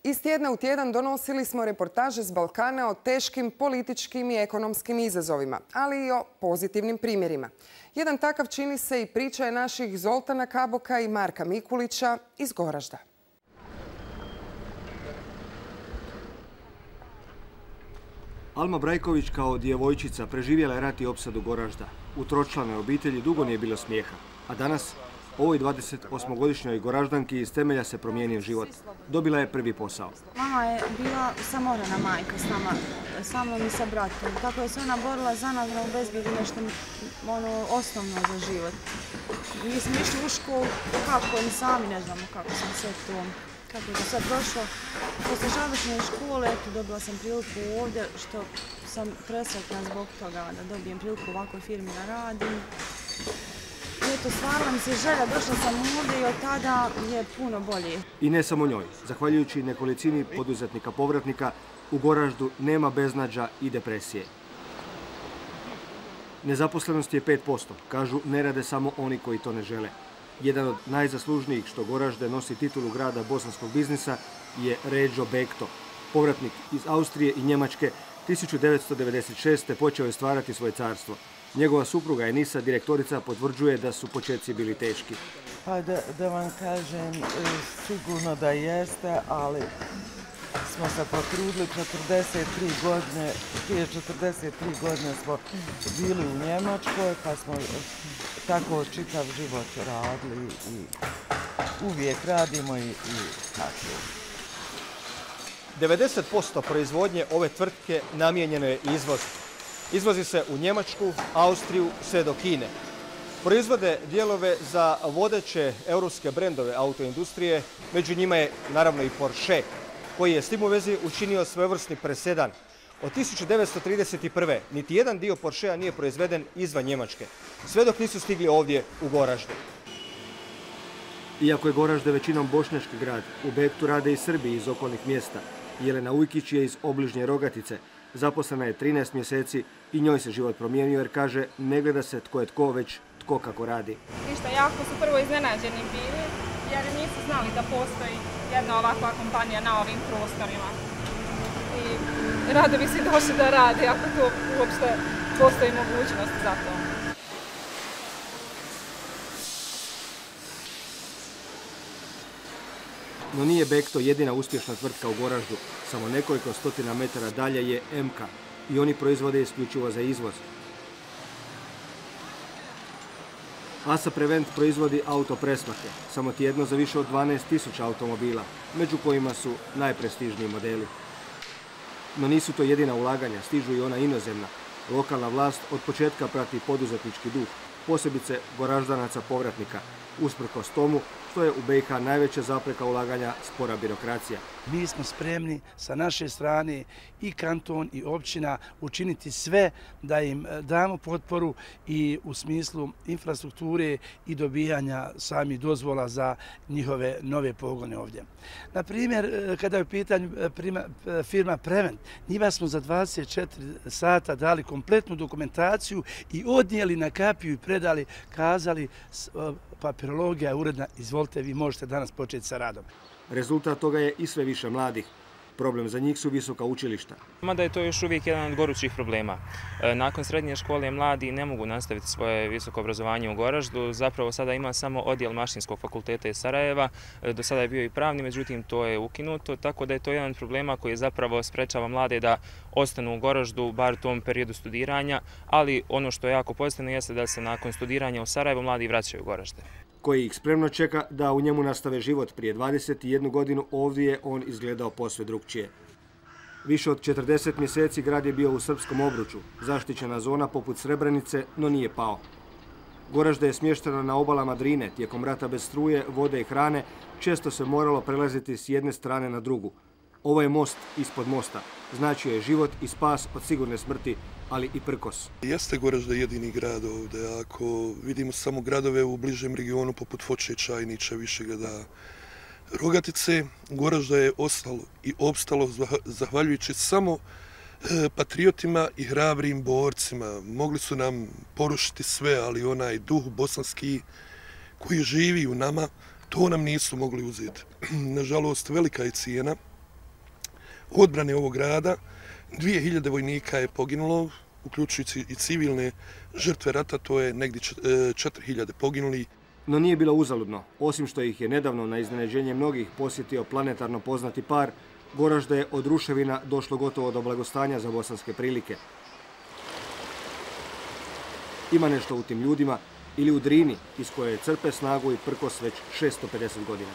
Iz tjedna u tjedan donosili smo reportaže s Balkana o teškim političkim i ekonomskim izazovima, ali i o pozitivnim primjerima. Jedan takav čini se i priča je naših Zoltana Kaboka i Marka Mikulića iz Goražda. Alma Brajković kao djevojčica preživjela je rat i opsadu Goražda. U tročlanoj obitelji dugo nije bilo smijeha, a danas ovoj 28-godišnjoj Goraždanki iz temelja se promijenio život. Dobila je prvi posao. Mama je bila samohrana majka sa mnom i sa bratom. Tako je se ona borila za nas da obezbijedi nešto osnovno za život. Mi smo išli u školu, kako ni sami ne znamo kako sam sve to, kako je to sve prošlo. Posle završene škole, dobila sam priliku ovdje, što sam presretna zbog toga da dobijem priliku u ovakvoj firmi da radim. Eto, stvarno mi se želja, došla sam ovdje i od tada je puno bolje. I ne samo njoj. Zahvaljujući nekolicini poduzetnika povratnika, u Goraždu nema beznađa i depresije. Nezaposlenost je 5%. Kažu, ne rade samo oni koji to ne žele. Jedan od najzaslužnijih što Goražde nosi titulu grada bosanskog biznisa je Ređo Bekto. Povratnik iz Austrije i Njemačke 1996. počeo je stvarati svoje carstvo. Njegova supruga Enisa, direktorica, potvrđuje da su početci bili teški. Pa da vam kažem, sigurno da jeste, ali smo se potrudili 43 godine. Prije 43 godine smo bili u Njemačkoj, pa smo tako čitav život radili i uvijek radimo i tako. 90% proizvodnje ove tvrtke namijenjeno je izvozu. Izvozi se u Njemačku, Austriju, sve do Kine. Proizvode dijelove za vodeće europske brendove autoindustrije, među njima je naravno i Porsche, koji je s tim u vezi učinio svojevrsni presedan. Od 1931. niti jedan dio Porschea nije proizveden izvan Njemačke, sve dok nisu stigli ovdje u Goražde. Iako je Goražde većinom bošnjački grad, u Bektu rade i Srbi iz okolnih mjesta. Jelena Ujkić je iz obližnje Rogatice. Zaposlena je 13 mjeseci i njoj se život promijenio jer kaže ne gleda se tko je tko, već tko kako radi. Ništa, jako su prvo iznenađeni bili jer nisu znali da postoji jedna ovakva kompanija na ovim prostorima. I rado bi si došli da radi ako to uopšte postoji mogućnost za to. No nije Bekto jedina uspješna tvrtka u Goraždu. Samo nekoliko stotina metara dalje je MK i oni proizvode isključivo za izvoz. ASA Prevent proizvodi autopresmake, samo tjedno za više od 12.000 automobila, među kojima su najprestižniji modeli. No nisu to jedina ulaganja, stižu i ona inozemna. Lokalna vlast od početka prati poduzetnički duh, posebice Goraždanaca povratnika, usprkos tomu što je u BiH najveća zapreka ulaganja spora birokracija. Mi smo spremni sa naše strane i kanton i općina učiniti sve da im damo potporu i u smislu infrastrukture i dobijanja samih dozvola za njihove nove pogone ovdje. Na primjer, kada je u pitanju firma Prevent, njima smo za 24 sata dali kompletnu dokumentaciju i odnijeli na kapiju i predali, kazali papirologija je uredna, izvolite, vi možete danas početi sa radom. Rezultat toga je i sve više mladih. Problem za njih su visoka učilišta. Mada je to još uvijek jedan od gorućih problema. Nakon srednje škole mladi ne mogu nastaviti svoje visoko obrazovanje u Goraždu. Zapravo sada ima samo odjel Mašinskog fakulteta iz Sarajeva. Do sada je bio i pravni, međutim to je ukinuto. Tako da je to jedan od problema koji zapravo sprečava mlade da ostanu u Goraždu, bar u tom periodu studiranja. Ali ono što je jako pozitivno jeste da se nakon studiranja u Sarajevu mladi vraćaju u Goražde. Koji ih spremno čeka da u njemu nastave život. Prije 21 godinu ovdje je on izgledao posve drugčije. Više od 40 mjeseci grad je bio u srpskom obruču, zaštićena zona poput Srebrenice, no nije pao. Goražda je smještena na obalama Drine, tijekom rata bez struje, vode i hrane, često se moralo prelaziti s jedne strane na drugu. Ovo je most ispod mosta, značio je život i spas od sigurne smrti, ali i prkos. Jeste Goražda jedini grad ovdje. Ako vidimo samo gradove u bližem regionu poput Foče, Čajnića, Višegrada, Rogatice, Goražda je ostalo i opstalo zahvaljujući samo patriotima i hrabrim borcima. Mogli su nam porušiti sve, ali onaj duh bosanski koji živi u nama, to nam nisu mogli uzeti. Nažalost, velika je cijena odbrane ovog grada. 2000 vojnika je poginulo, uključujući i civilne žrtve rata, to je negdje 4000 poginuli. No nije bilo uzaludno. Osim što ih je nedavno na iznenađenje mnogih posjetio planetarno poznati par, Goražde je od ruševina došlo gotovo do blagostanja za bosanske prilike. Ima nešto u tim ljudima ili u Drini iz koje crpe snagu i prkos već 650 godina.